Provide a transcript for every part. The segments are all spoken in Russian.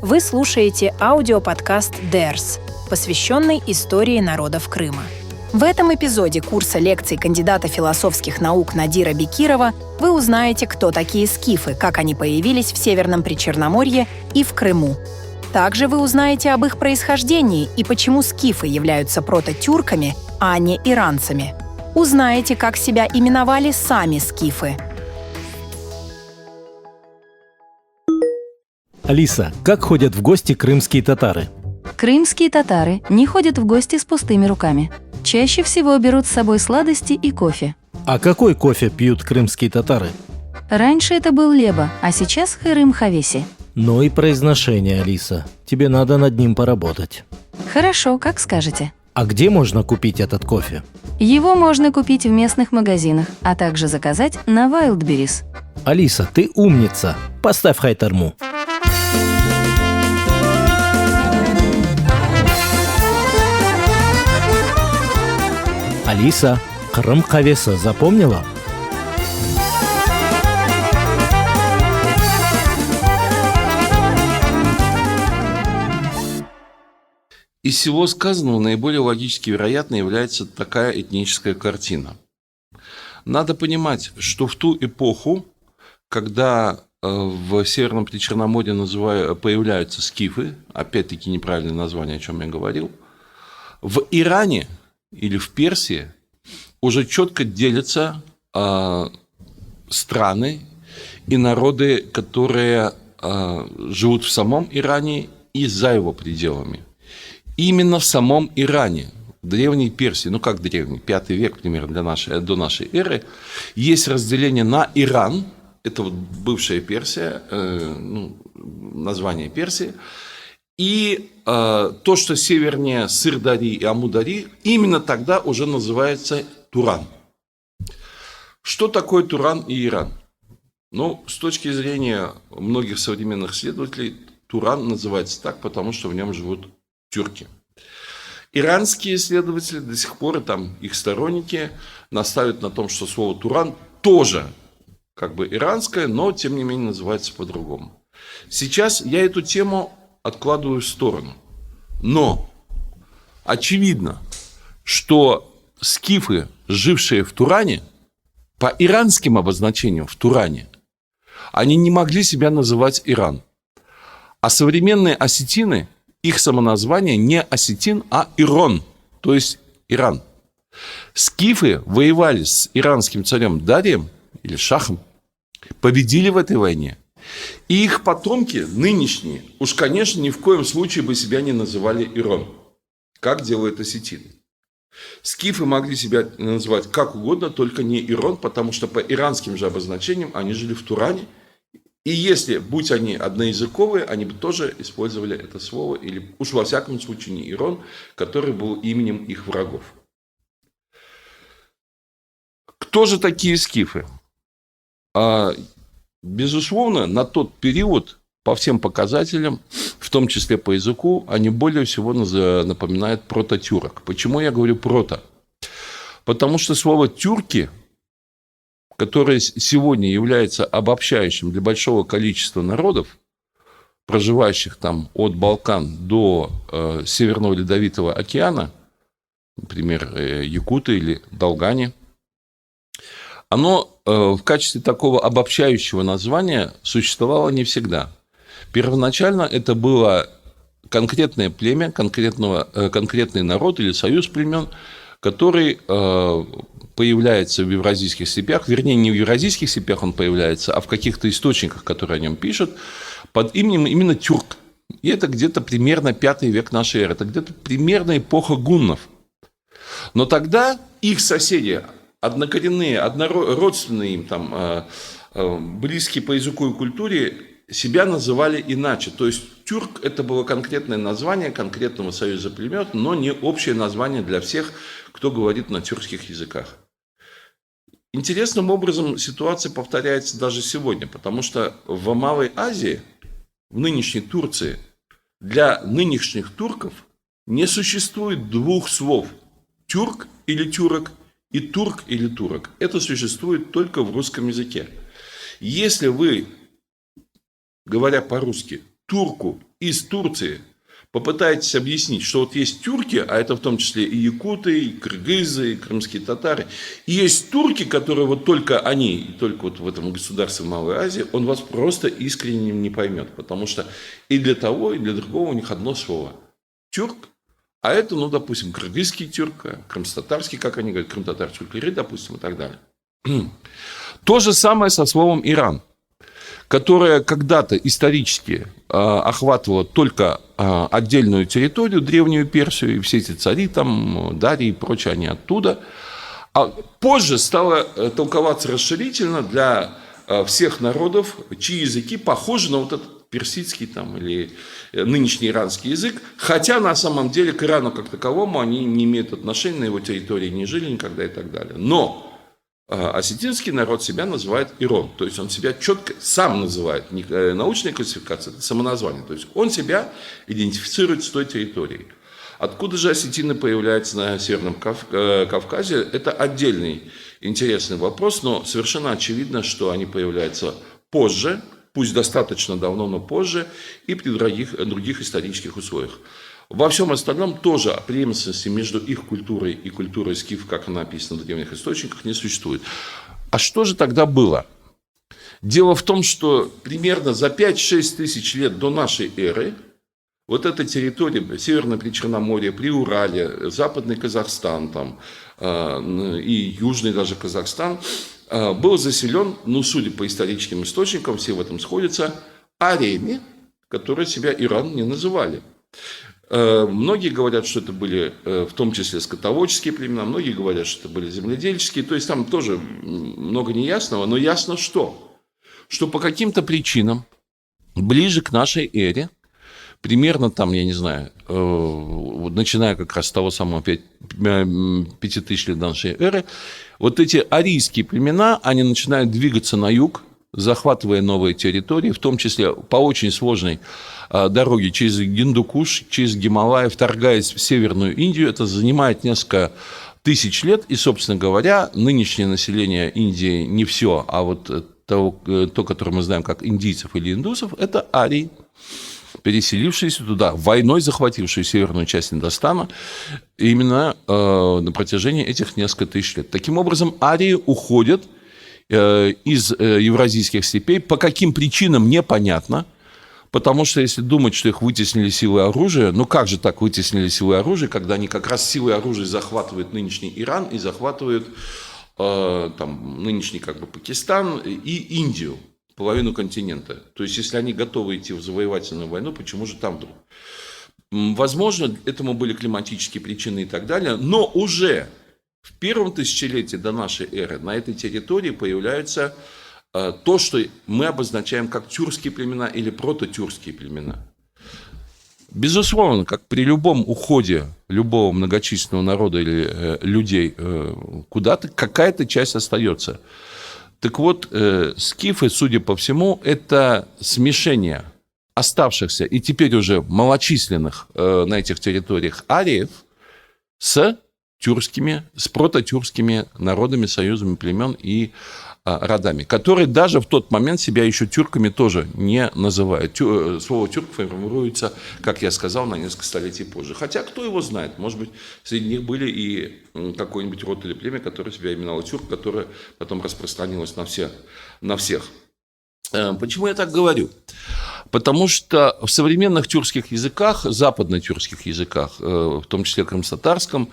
Вы слушаете аудиоподкаст «Дерс», посвященный истории народов Крыма. В этом эпизоде курса лекций кандидата философских наук Надира Бекирова вы узнаете, кто такие скифы, как они появились в Северном Причерноморье и в Крыму. Также вы узнаете об их происхождении и почему скифы являются прототюрками, а не иранцами. Узнаете, как себя именовали сами скифы. Алиса, как ходят в гости крымские татары? Крымские татары не ходят в гости с пустыми руками. Чаще всего берут с собой сладости и кофе. А какой кофе пьют крымские татары? Раньше это был леба, а сейчас хырым хавеси. Ну и произношение, Алиса. Тебе надо над ним поработать. Хорошо, как скажете. А где можно купить этот кофе? Его можно купить в местных магазинах, а также заказать на Wildberries. Алиса, ты умница. Поставь хайтарму. Алиса, Крым кавесы запомнила? Из всего сказанного наиболее логически вероятно является такая этническая картина. Надо понимать, что в ту эпоху, когда в Северном Причерноморье появляются скифы, опять-таки неправильное название, о чем я говорил, в Иране или в Персии уже четко делятся страны и народы, которые живут в самом Иране и за его пределами. Именно в самом Иране, в Древней Персии, ну как древний, 5 век примерно до нашей эры, есть разделение на Иран, это вот бывшая Персия, название Персии, и то, что севернее Сырдари и Амудари, именно тогда уже называется Туран. Что такое Туран и Иран? Ну, с точки зрения многих современных исследователей, Туран называется так, потому что в нем живут тюрки. Иранские исследователи до сих пор, и там их сторонники, настаивают на том, что слово Туран тоже как бы иранское, но тем не менее называется по-другому. Сейчас я эту тему откладываю в сторону. Но очевидно, что скифы, жившие в Туране, по иранским обозначениям в Туране, они не могли себя называть Иран. А современные осетины, их самоназвание не осетин, а Ирон, то есть Иран. Скифы воевали с иранским царем Дарием или Шахом, победили в этой войне. И их потомки, нынешние, уж, конечно, ни в коем случае бы себя не называли Ирон, как делают осетины. Скифы могли себя называть как угодно, только не Ирон, потому что по иранским же обозначениям они жили в Туране. И если, будь они одноязыковые, они бы тоже использовали это слово, или уж во всяком случае не Ирон, который был именем их врагов. Кто же такие скифы? Безусловно, на тот период, по всем показателям, в том числе по языку, они более всего напоминают прототюрок. Почему я говорю прото? Потому что слово «тюрки», которое сегодня является обобщающим для большого количества народов, проживающих там от Балкан до Северного Ледовитого океана, например, якуты или долгане, оно в качестве такого обобщающего названия существовало не всегда. Первоначально это было конкретное племя, конкретный народ или союз племен, который появляется в Евразийских степях, вернее, не в Евразийских степях он появляется, а в каких-то источниках, которые о нем пишут, под именем именно тюрк. И это где-то примерно 5 век нашей эры, это где-то примерно эпоха гуннов. Но тогда их соседи, однокоренные, однородственные им, там, близкие по языку и культуре, себя называли иначе. То есть тюрк – это было конкретное название конкретного союза племен, но не общее название для всех, кто говорит на тюркских языках. Интересным образом ситуация повторяется даже сегодня, потому что в Малой Азии, в нынешней Турции, для нынешних турков не существует двух слов – тюрк или тюрок и турк или турок. Это существует только в русском языке. Если вы, говоря по-русски, турку из Турции попытаетесь объяснить, что вот есть тюрки, а это в том числе и якуты, и кыргызы, и крымские татары, и есть турки, которые вот только они, и только вот в этом государстве Малой Азии, он вас просто искренне не поймет, потому что и для того, и для другого у них одно слово – тюрк, а это, ну, допустим, кыргызский тюрк, крымстатарский, как они говорят, крым-татар-тюркleri, допустим, и так далее. То же самое со словом «Иран», которая когда-то исторически охватывала только отдельную территорию, древнюю Персию, и все эти цари, там, Дарий и прочие, они оттуда. А позже стало толковаться расширительно для всех народов, чьи языки похожи на вот этот персидский там, или нынешний иранский язык, хотя на самом деле к Ирану как таковому они не имеют отношения, на его территории не жили никогда и так далее. Но осетинский народ себя называет Ирон, то есть он себя четко сам называет, не научная классификация, это самоназвание, то есть он себя идентифицирует с той территорией. Откуда же осетины появляются на Северном Кавказе, это отдельный интересный вопрос, но совершенно очевидно, что они появляются позже, пусть достаточно давно, но позже, и при других исторических условиях. Во всем остальном тоже преемственности между их культурой и культурой скифов, как она описана в древних источниках, не существует. А что же тогда было? Дело в том, что примерно за 5-6 тысяч лет до нашей эры вот эта территория, Северное Причерноморье, Приуралье, Западный Казахстан там, и Южный даже Казахстан, был заселен, ну, судя по историческим источникам, все в этом сходятся, ариями, которые себя Иран не называли. Многие говорят, что это были в том числе скотоводческие племена, многие говорят, что это были земледельческие, то есть там тоже много неясного, но ясно что по каким-то причинам ближе к нашей эре, примерно там, я не знаю, начиная как раз с того самого 5000 лет до нашей эры, вот эти арийские племена, они начинают двигаться на юг, захватывая новые территории, в том числе по очень сложной дороге через Гиндукуш, через Гималаи, вторгаясь в Северную Индию. Это занимает несколько тысяч лет, и, собственно говоря, нынешнее население Индии не все, а вот то, которое мы знаем как индийцев или индусов, это арии, переселившиеся туда, войной захватившие северную часть Индостана, именно на протяжении этих нескольких тысяч лет. Таким образом, арии уходят из евразийских степей. По каким причинам, непонятно. Потому что если думать, что их вытеснили силой оружия, ну как же так вытеснили силой оружия, когда они как раз силой оружия захватывают нынешний Иран и захватывают там, нынешний как бы Пакистан и Индию, половину континента. То есть, если они готовы идти в завоевательную войну, почему же там вдруг? Возможно, этому были климатические причины и так далее, но уже в первом тысячелетии до нашей эры на этой территории появляются то, что мы обозначаем как тюркские племена или прототюркские племена. Безусловно, как при любом уходе любого многочисленного народа или людей куда-то, какая-то часть остается. Так вот, скифы, судя по всему, это смешение оставшихся и теперь уже малочисленных на этих территориях ариев с прототюркскими народами, союзами племен и родами, которые даже в тот момент себя еще тюрками тоже не называют. Слово «тюрк» формируется, как я сказал, на несколько столетий позже. Хотя, кто его знает, может быть, среди них были и какой-нибудь род или племя, которое себя именовало тюрк, которое потом распространилось на всех. Почему я так говорю? Потому что в современных тюркских языках, западно-тюркских языках, в том числе крымстатарском,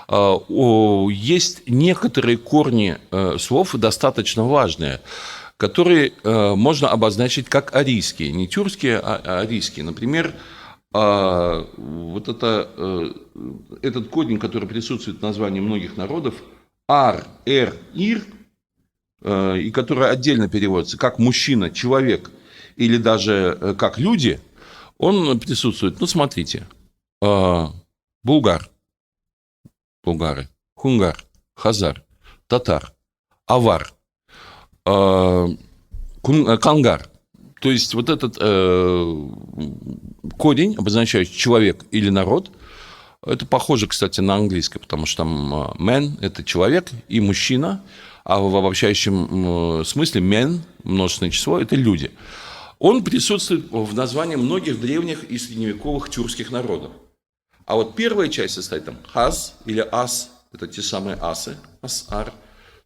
есть некоторые корни слов достаточно важные, которые можно обозначить как арийские, не тюркские, а арийские. Например, вот этот корень, который присутствует в названии многих народов, ар, эр, ир, и который отдельно переводится как мужчина, человек или даже как люди, он присутствует. Ну, смотрите, булгары, хунгар, хазар, татар, авар, кангар. То есть, вот этот корень, обозначающий человек или народ, это похоже, кстати, на английский, потому что там man – это человек и мужчина, а в обобщающем смысле men, множественное число, это люди. он присутствует в названии многих древних и средневековых тюркских народов. А вот первая часть состоит там хас или ас, это те самые асы, ас-ар,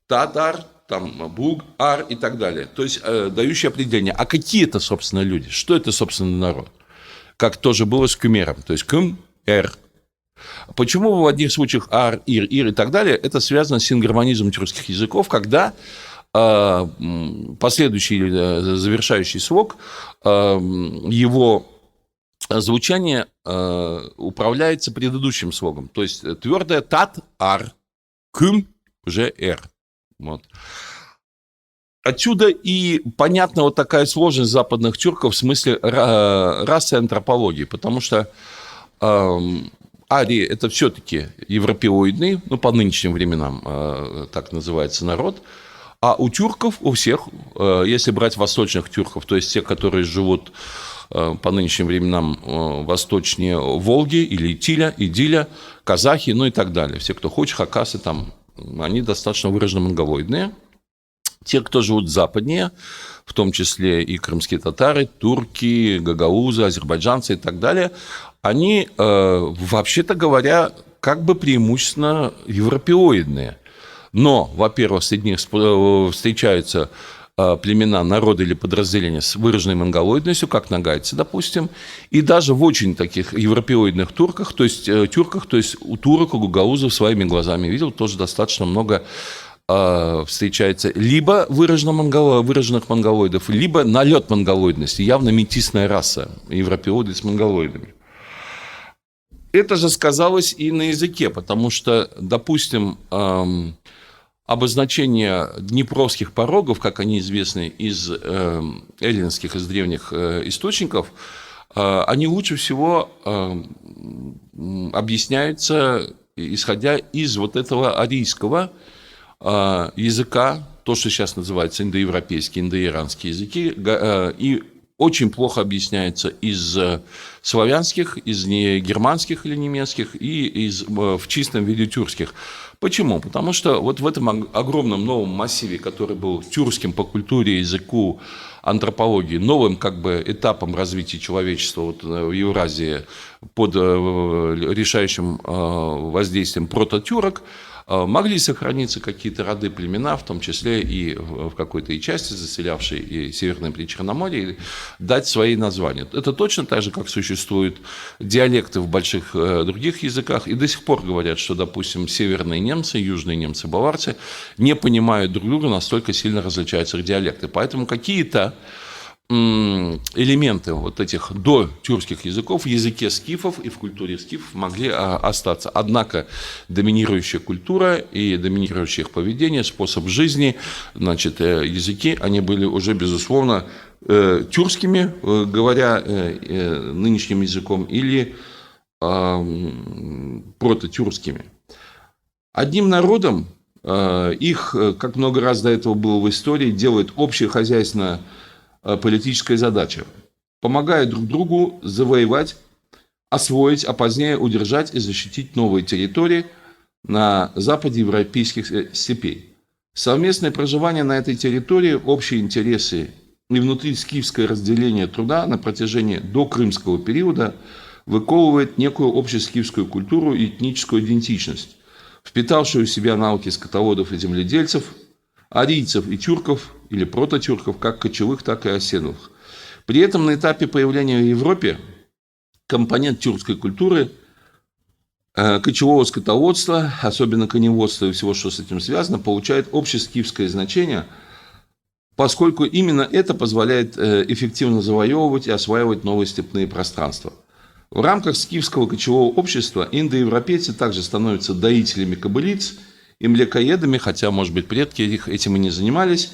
татар, там буг-ар и так далее. То есть, дающие определение, а какие это, собственно, люди, что это, собственно, народ. Как тоже было с кюмером, то есть кюм-эр. Почему в одних случаях ар, ир и так далее, это связано с сингармонизмом тюркских языков, когда последующий завершающий слог, его звучание управляется предыдущим слогом. То есть твердое тат, ар, кюм, уже эр. Вот. Отсюда и понятна вот такая сложность западных тюрков в смысле расы и антропологии, потому что арии – это все-таки европеоидный, ну, по нынешним временам так называется народ, а у тюрков, у всех, если брать восточных тюрков, то есть те, которые живут по нынешним временам восточнее Волги или Идиля, казахи, ну и так далее. Все, кто хочет, хакасы там, они достаточно выраженно монголоидные. Те, кто живут западнее, в том числе и крымские татары, турки, гагаузы, азербайджанцы и так далее, они, вообще-то говоря, как бы преимущественно европеоидные. Но, во-первых, среди них встречаются племена, народы или подразделения с выраженной монголоидностью, как нагайцы, допустим, и даже в очень таких европеоидных турках, то есть у турок, у гагаузов своими глазами видел, тоже достаточно много встречается либо выраженных монголоидов, либо налет монголоидности, явно метисная раса, европеоиды с монголоидами. Это же сказалось и на языке, потому что, допустим, обозначение днепровских порогов, как они известны из эллинских, из древних источников, они лучше всего объясняются, исходя из вот этого арийского языка, то, что сейчас называется индоевропейские, индоиранские языки, и очень плохо объясняется из славянских, из германских или немецких, и в чистом виде тюркских. Почему? Потому что вот в этом огромном новом массиве, который был тюркским по культуре, языку, антропологии, новым как бы этапом развития человечества вот в Евразии под решающим воздействием прототюрок, могли сохраниться какие-то роды, племена, в том числе и в какой-то и части, заселявшей и Северное Причерноморье, дать свои названия. Это точно так же, как существуют диалекты в больших других языках, и до сих пор говорят, что, допустим, северные немцы, южные немцы, баварцы не понимают друг друга, настолько сильно различаются их диалекты. Поэтому какие-то элементы вот этих дотюркских языков в языке скифов и в культуре скифов могли остаться. Однако доминирующая культура и доминирующее их поведение, способ жизни, значит, языки, они были уже, безусловно, тюркскими, говоря нынешним языком, или прототюркскими. Одним народом их, как много раз до этого было в истории, делает общее хозяйственное политическая задача. Помогают друг другу завоевать, освоить, а позднее удержать и защитить новые территории на западе европейских степей. Совместное проживание на этой территории, общие интересы и внутри скифское разделение труда на протяжении докрымского периода выковывает некую общескифскую культуру и этническую идентичность, впитавшую в себя науки скотоводов и земледельцев, арийцев и тюрков, или прототюрков, как кочевых, так и оседлых. При этом на этапе появления в Европе компонент тюркской культуры, кочевого скотоводства, особенно коневодства и всего, что с этим связано, получает общескифское значение, поскольку именно это позволяет эффективно завоевывать и осваивать новые степные пространства. В рамках скифского кочевого общества индоевропейцы также становятся доителями кобылиц и млекоедами, хотя, может быть, предки этим и не занимались,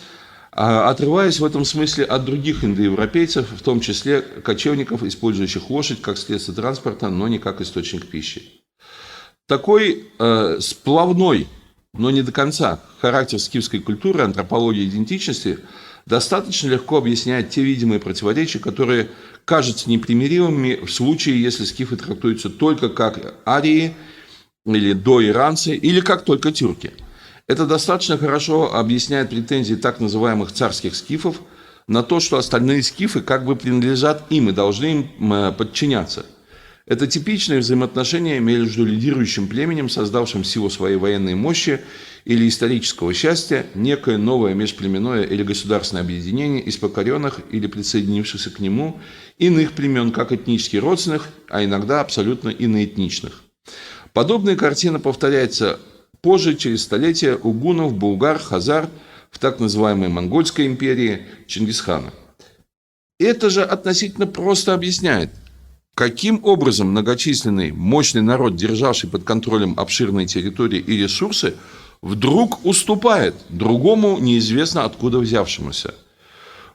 отрываясь в этом смысле от других индоевропейцев, в том числе кочевников, использующих лошадь как средство транспорта, но не как источник пищи. Такой сплавной, но не до конца, характер скифской культуры, антропологии и идентичности достаточно легко объясняет те видимые противоречия, которые кажутся непримиримыми в случае, если скифы трактуются только как арии или доиранцы, или как только тюрки. Это достаточно хорошо объясняет претензии так называемых царских скифов на то, что остальные скифы как бы принадлежат им и должны им подчиняться. Это типичное взаимоотношение между лидирующим племенем, создавшим в силу своей военной мощи или исторического счастья, некое новое межплеменное или государственное объединение из покоренных или присоединившихся к нему иных племен, как этнически родственных, а иногда абсолютно иноэтничных. Подобная картина повторяется позже, через столетия, у гуннов, булгар, хазар в так называемой Монгольской империи Чингисхана. Это же относительно просто объясняет, каким образом многочисленный, мощный народ, державший под контролем обширные территории и ресурсы, вдруг уступает другому, неизвестно откуда взявшемуся.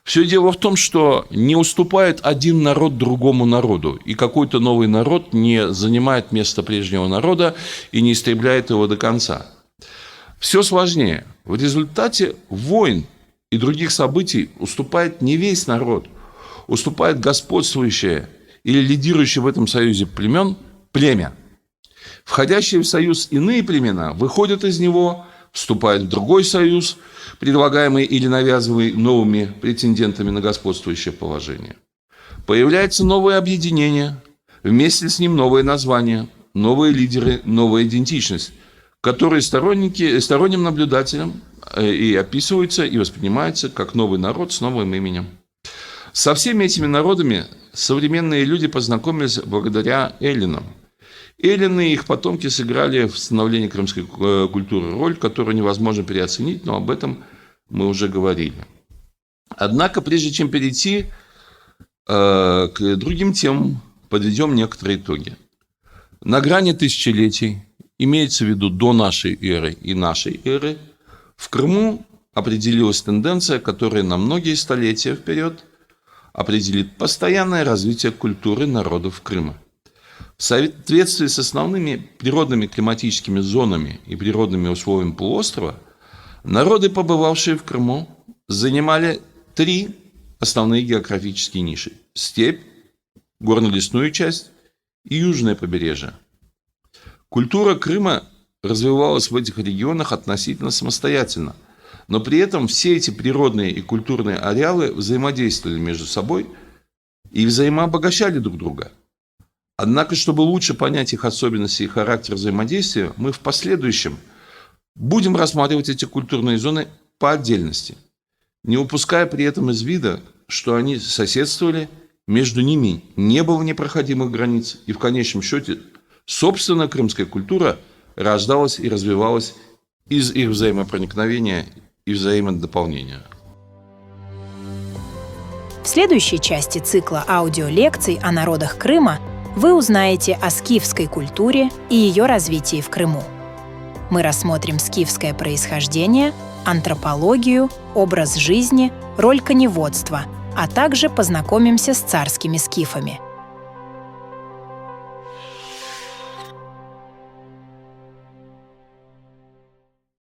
Все дело в том, что не уступает один народ другому народу, и какой-то новый народ не занимает место прежнего народа и не истребляет его до конца. Все сложнее. В результате войн и других событий уступает не весь народ, уступает господствующее или лидирующее в этом союзе племя. Входящие в союз иные племена выходят из него, вступают в другой союз, предлагаемый или навязываемый новыми претендентами на господствующее положение. Появляется новое объединение, вместе с ним новое название, новые лидеры, новая идентичность, которые сторонним наблюдателям и описываются, и воспринимаются как новый народ с новым именем. Со всеми этими народами современные люди познакомились благодаря эллинам. Эллины и их потомки сыграли в становлении крымской культуры роль, которую невозможно переоценить, но об этом мы уже говорили. Однако, прежде чем перейти к другим темам, подведем некоторые итоги. На грани тысячелетий, имеется в виду до нашей эры и нашей эры, в Крыму определилась тенденция, которая на многие столетия вперед определит постоянное развитие культуры народов Крыма. В соответствии с основными природными климатическими зонами и природными условиями полуострова, народы, побывавшие в Крыму, занимали 3 основные географические ниши – степь, горно-лесную часть и южное побережье. Культура Крыма развивалась в этих регионах относительно самостоятельно, но при этом все эти природные и культурные ареалы взаимодействовали между собой и взаимообогащали друг друга. Однако, чтобы лучше понять их особенности и характер взаимодействия, мы в последующем будем рассматривать эти культурные зоны по отдельности, не упуская при этом из вида, что они соседствовали, между ними не было непроходимых границ, и в конечном счете собственно крымская культура рождалась и развивалась из их взаимопроникновения и взаимодополнения. В следующей части цикла аудиолекций о народах Крыма вы узнаете о скифской культуре и ее развитии в Крыму. Мы рассмотрим скифское происхождение, антропологию, образ жизни, роль коневодства, а также познакомимся с царскими скифами –